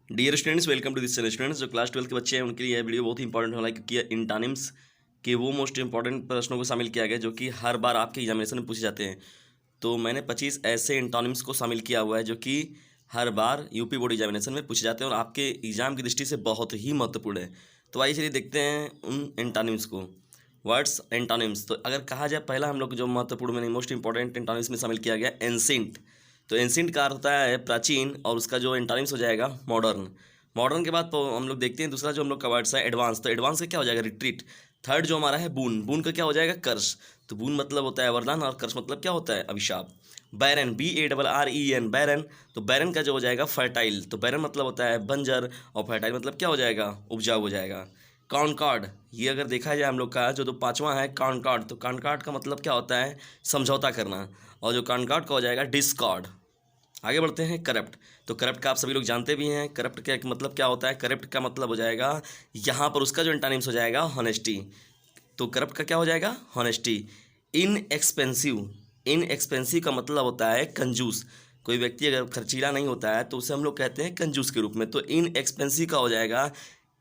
Dear students, welcome to this channel. Students जो class 12 के बच्चे हैं उनके लिए यह वीडियो बहुत ही इंपॉर्टेंट होने वाला है, क्योंकि इंटोनिम्स के वो मोस्ट इंपॉर्टेंट प्रश्नों को शामिल किया गया जो कि हर बार आपके एग्जामिनेशन में पूछे जाते हैं। तो मैंने 25 ऐसे इंटोनिम्स को शामिल किया हुआ है जो कि हर बार यूपी बोर्ड एग्जामिनेशन में पूछे जाते हैं और आपके एग्जाम की दृष्टि से बहुत ही महत्वपूर्ण है। तो आइए चलिए देखते हैं उन इंटोनिम्स को। वर्ड्स एंटोनिम्स, तो अगर कहा जाए पहला हम लोग जो महत्वपूर्ण में मोस्ट इंपॉर्टेंट एंटोनिम्स में शामिल किया गया एंशिएंट। तो एंशिएंट का अर्थ होता है प्राचीन और उसका जो एंटोनिम्स हो जाएगा मॉडर्न। मॉडर्न के बाद तो हम लोग देखते हैं दूसरा जो हम लोग का वर्ड्स है एडवांस। तो एडवांस का क्या हो जाएगा रिट्रीट। थर्ड जो हमारा है बून। बून का क्या हो जाएगा कर्स। तो बून मतलब होता है वरदान और कर्स मतलब क्या होता है अभिशाप। बैरन BARREN बैरन। तो बैरन का जो हो जाएगा फर्टाइल। तो बैरन मतलब होता है बंजर और फर्टाइल मतलब क्या हो जाएगा उपजाऊ हो जाएगा। कॉनकॉर्ड, ये अगर देखा जाए हम लोग का जो पांचवा है कॉनकॉर्ड। तो कॉनकॉर्ड का मतलब क्या होता है समझौता करना। और जो कॉनकॉर्ड का हो जाएगा डिस्कॉर्ड। आगे बढ़ते हैं करप्ट। तो करप्ट का आप सभी लोग जानते भी हैं। करप्ट का मतलब क्या होता है। करप्ट का मतलब हो जाएगा यहाँ पर उसका जो एंटोनिम्स हो जाएगा हॉनेस्टी। तो करप्ट का क्या हो जाएगा हॉनेस्टी। इनएक्सपेंसिव। इनएक्सपेंसिव का मतलब होता है कंजूस। कोई व्यक्ति अगर खर्चीला नहीं होता है तो उसे हम लोग कहते हैं कंजूस के रूप में। तो इनएक्सपेंसिव का हो जाएगा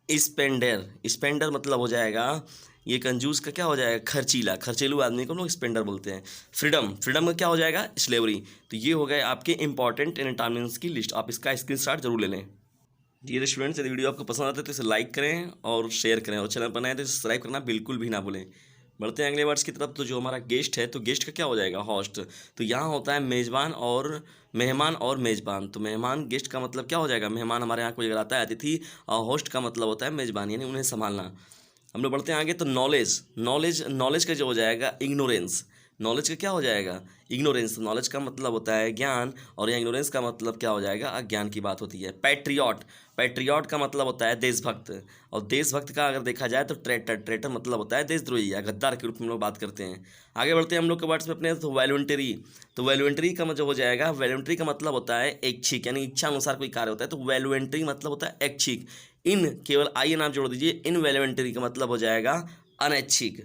स्पेंडर। स्पेंडर मतलब हो जाएगा ये कंजूस का क्या हो जाएगा खर्चीला। खर्चीलू आदमी को लोग स्पेंडर बोलते हैं। फ्रीडम। फ्रीडम का क्या हो जाएगा स्लेवरी। तो ये हो गए आपके इंपॉर्टेंट एंटोनिम्स की लिस्ट। आप इसका स्क्रीनशॉट जरूर ले लें। डियर स्टूडेंट्स, यदि वीडियो आपको पसंद आता है तो इसे लाइक करें और शेयर करें और चैनल पर नए तो सब्सक्राइब करना बिल्कुल भी ना भूलें। बढ़ते हैं अगले वर्ड्स की तरफ। तो जो हमारा गेस्ट है तो गेस्ट का क्या हो जाएगा होस्ट। तो यहाँ होता है मेज़बान और मेहमान और मेज़बान। तो मेहमान गेस्ट का मतलब क्या हो जाएगा मेहमान हमारे यहाँ कोई अगर आता है अतिथि। और होस्ट का मतलब होता है मेज़बान यानी उन्हें संभालना। हम लोग बढ़ते हैं आगे। तो नॉलेज। नॉलेज नॉलेज का जो हो जाएगा इग्नोरेंस। नॉलेज का क्या हो जाएगा इग्नोरेंस। नॉलेज का मतलब होता है ज्ञान और यहाँ इग्नोरेंस का मतलब क्या हो जाएगा अज्ञान की बात होती है। पैट्रियट। पैट्रियट का मतलब होता है देशभक्त। और देशभक्त का अगर देखा जाए तो ट्रेटर। ट्रेटर मतलब होता है देशद्रोही या गद्दार के रूप में हम लोग बात करते हैं। आगे बढ़ते हैं हम लोग के वर्ड्स में अपने। तो वॉलंटरी। तो वॉलंटरी का जो हो जाएगा वॉलंटरी का मतलब होता है ऐच्छिक यानी इच्छा अनुसार कोई कार्य होता है। तो वॉलंटरी मतलब होता है ऐच्छिक। इन केवल आई नाम जोड़ दीजिए। इन वॉलंटरी का मतलब हो जाएगा अनैच्छिक।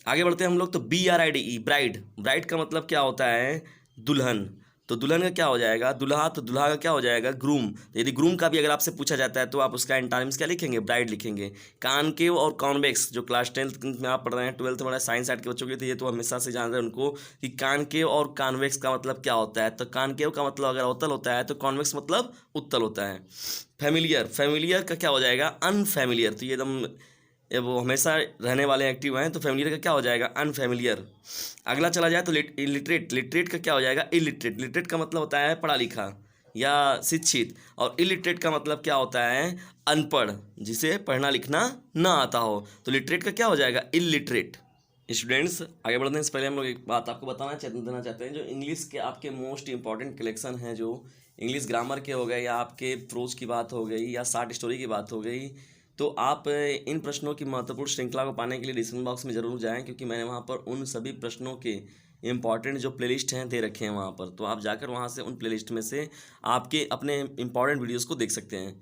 आगे बढ़ते हैं हम लोग। तो BRIDE ब्राइड। ब्राइड का मतलब क्या होता है दुल्हन। तो दुल्हन का क्या हो जाएगा दुल्हा। तो दुल्हा का क्या हो जाएगा ग्रूम। तो यदि ग्रूम का भी अगर आपसे पूछा जाता है तो आप उसका एंटोनिम्स क्या लिखेंगे ब्राइड लिखेंगे। कॉनकेव और कॉन्वेक्स जो क्लास 10th में आप पढ़ रहे हैं 12th में साइंस साइड के बच्चों के लिए तो ये तो हमेशा से जान रहे हैं उनको कि कॉनकेव और कॉन्वेक्स का मतलब क्या होता है। तो कॉनकेव का मतलब अगर अवतल होता है तो कॉन्वेक्स मतलब उत्तल होता है। फैमिलियर। फैमिलियर का क्या हो जाएगा अनफैमिलियर। तो ये एकदम ये वो हमेशा रहने वाले एक्टिव हैं। तो फैमिलियर का क्या हो जाएगा अनफैमिलियर। अगला चला जाए तो लिटरेट। लिटरेट का क्या हो जाएगा इलिटरेट। लिटरेट का मतलब होता है पढ़ा लिखा या शिक्षित। और इलिटरेट का मतलब क्या होता है अनपढ़ जिसे पढ़ना लिखना ना आता हो। तो लिटरेट का क्या हो जाएगा इलिटरेट। स्टूडेंट्स आगे बढ़ने से पहले हम लोग एक बात आपको देना चाहते हैं। जो इंग्लिश के आपके मोस्ट इंपॉर्टेंट कलेक्शन हैं जो इंग्लिश ग्रामर के हो गए या आपके प्रोज की बात हो गई या शॉर्ट स्टोरी की बात हो गई। तो आप इन प्रश्नों की महत्वपूर्ण श्रृंखला को पाने के लिए डिस्क्रिप्शन बॉक्स में ज़रूर जाएं, क्योंकि मैंने वहाँ पर उन सभी प्रश्नों के इंपॉर्टेंट जो प्लेलिस्ट हैं दे रखे हैं वहाँ पर। तो आप जाकर वहाँ से उन प्लेलिस्ट में से आपके अपने इंपॉर्टेंट वीडियोस को देख सकते हैं।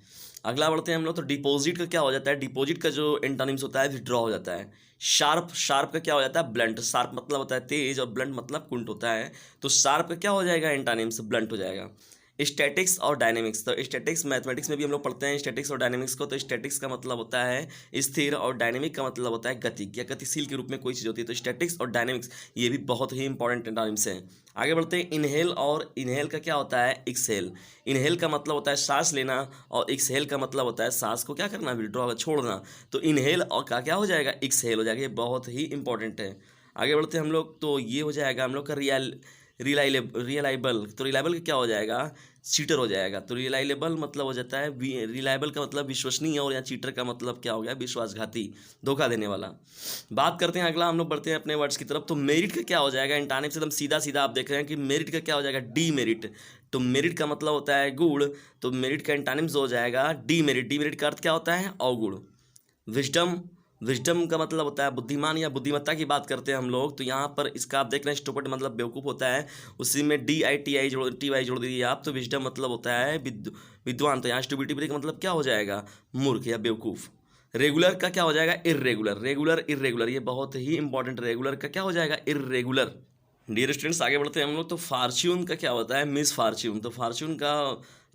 अगला बढ़ते हैं हम लोग। तो डिपॉजिट का क्या हो जाता है। डिपॉजिट का जो एंटोनिम्स होता है विड्रॉ हो जाता है। शार्प। शार्प का क्या हो जाता है ब्लंट। शार्प मतलब होता है तेज और ब्लंट मतलब कुंट होता है। तो शार्प का क्या हो जाएगा एंटोनिम्स ब्लंट हो जाएगा। स्टैटिक्स और डायनेमिक्स। तो स्टैटिक्स मैथमेटिक्स में भी हम लोग पढ़ते हैं स्टैटिक्स और डायनेमिक्स को। तो स्टैटिक्स का मतलब होता है स्थिर और डायनेमिक का मतलब होता है गति या गतिशील के रूप में कोई चीज़ होती है। तो स्टैटिक्स और डायनेमिक्स ये भी बहुत ही इंपॉर्टेंट एंटोनिम्स हैं। आगे बढ़ते हैं इनहेल। और इनहेल का क्या होता है एक्सहेल। इनहेल का मतलब होता है सांस लेना और एक्सहेल का मतलब होता है सांस को क्या करना विड्रॉ छोड़ना। तो इनहेल और का क्या हो जाएगा एक्सहेल हो जाएगा। ये बहुत ही इंपॉर्टेंट है। आगे बढ़ते हैं हम लोग। तो ये हो जाएगा हम लोग का रिलायबल। तो रिलायबल का क्या हो जाएगा चीटर हो जाएगा। तो रिलायबल मतलब हो जाता है रिलायबल का मतलब विश्वसनीय और यहाँ चीटर का मतलब क्या हो गया विश्वासघाती धोखा देने वाला। बात करते हैं अगला हम लोग बढ़ते हैं अपने वर्ड्स की तरफ। तो मेरिट का क्या हो जाएगा एंटोनिम से एकदम सीधा सीधा आप देख रहे हैं कि मेरिट का क्या हो जाएगा डीमेरिट। तो मेरिट का मतलब होता है गुण। तो मेरिट का एंटोनिम्स हो जाएगा डीमेरिट। डीमेरिट का अर्थ क्या होता है अवगुण। विजडम। विजडम का मतलब होता है बुद्धिमान या बुद्धिमत्ता की बात करते हैं हम लोग। तो यहाँ पर इसका आप देख रहे हैं स्टूपिड मतलब बेवकूफ़ होता है। उसी में TI जोड़ दीजिए आप। तो विजडम मतलब होता है विद्वान। तो यहाँ स्टूपिडिटी का मतलब क्या हो जाएगा मूर्ख या बेवकूफ़। रेगुलर का क्या हो जाएगा इर्रेगुलर। रेगुलर इर्रेगुलर ये बहुत ही इंपॉर्टेंट। रेगुलर का क्या हो जाएगा इर्रेगुलर। डियर स्टूडेंट्स आगे बढ़ते हैं हम लोग। तो फॉर्च्यून का क्या होता है मिस फॉर्च्यून। तो फॉर्च्यून का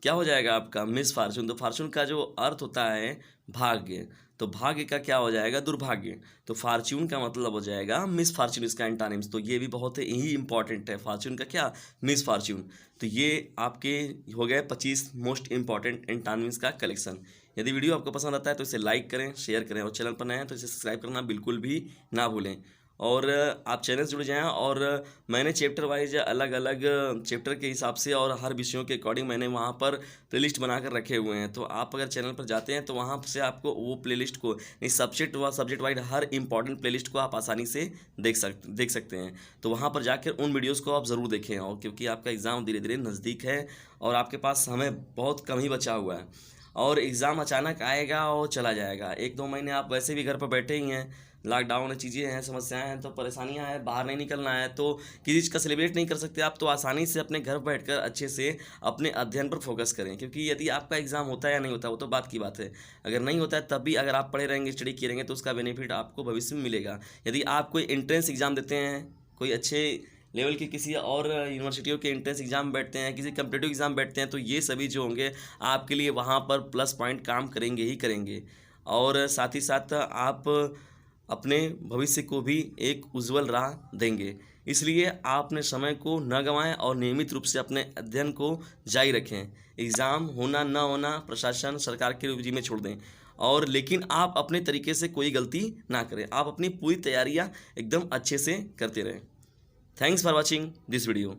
क्या हो जाएगा आपका मिस फॉर्चून। तो फॉर्चून का जो अर्थ होता है भाग्य, तो भाग्य का क्या हो जाएगा दुर्भाग्य। तो फॉर्चून का मतलब हो जाएगा मिस फॉर्चून, इसका एंटानिम्स। तो ये भी बहुत ही इंपॉर्टेंट है, फॉर्चून का क्या मिस फॉर्चून। तो ये आपके हो गए 25 मोस्ट इंपॉर्टेंट एंटानिम्स का कलेक्शन। यदि वीडियो आपको पसंद आता है तो इसे लाइक करें, शेयर करें, और चैनल पर नए हैं तो इसे सब्सक्राइब करना बिल्कुल भी ना भूलें। और आप चैनल से जुड़ जाएं। और मैंने चैप्टर वाइज अलग अलग चैप्टर के हिसाब से और हर विषयों के अकॉर्डिंग मैंने वहाँ पर प्लेलिस्ट बनाकर रखे हुए हैं। तो आप अगर चैनल पर जाते हैं तो वहाँ से आपको वो प्लेलिस्ट को नहीं, सब्जेक्ट वाइज हर इंपॉर्टेंट प्लेलिस्ट को आप आसानी से देख सकते हैं। तो वहाँ पर जाकर उन वीडियोज़ को आप ज़रूर देखें। और क्योंकि आपका एग्ज़ाम धीरे धीरे नज़दीक है और आपके पास समय बहुत कम ही बचा हुआ है, और एग्ज़ाम अचानक आएगा और चला जाएगा। 1-2 महीने आप वैसे भी घर पर बैठे ही हैं, लॉकडाउन चीज़ें हैं, समस्याएं हैं, तो परेशानियां हैं, बाहर नहीं निकलना है, तो किसी चीज़ का सेलिब्रेट नहीं कर सकते आप। तो आसानी से अपने घर बैठकर अच्छे से अपने अध्ययन पर फोकस करें, क्योंकि यदि आपका एग्ज़ाम होता है या नहीं होता वो तो बात की बात है। अगर नहीं होता है तब भी अगर आप पढ़े रहेंगे, स्टडी किए रहेंगे, तो उसका बेनिफिट आपको भविष्य में मिलेगा। यदि आप कोई एंट्रेंस एग्ज़ाम देते हैं, कोई अच्छे लेवल की किसी और यूनिवर्सिटियों के एंट्रेंस एग्ज़ाम बैठते हैं, किसी कम्पिटिटिव एग्ज़ाम बैठते हैं, तो ये सभी जो होंगे आपके लिए वहाँ पर प्लस पॉइंट काम करेंगे ही करेंगे। और साथ ही साथ आप अपने भविष्य को भी एक उज्जवल राह देंगे। इसलिए आप अपने समय को न गंवाएं और नियमित रूप से अपने अध्ययन को जारी रखें। एग्ज़ाम होना न होना प्रशासन सरकार के रूप में छोड़ दें, और लेकिन आप अपने तरीके से कोई गलती ना करें। आप अपनी पूरी तैयारियां एकदम अच्छे से करते रहें। Thanks for watching this video.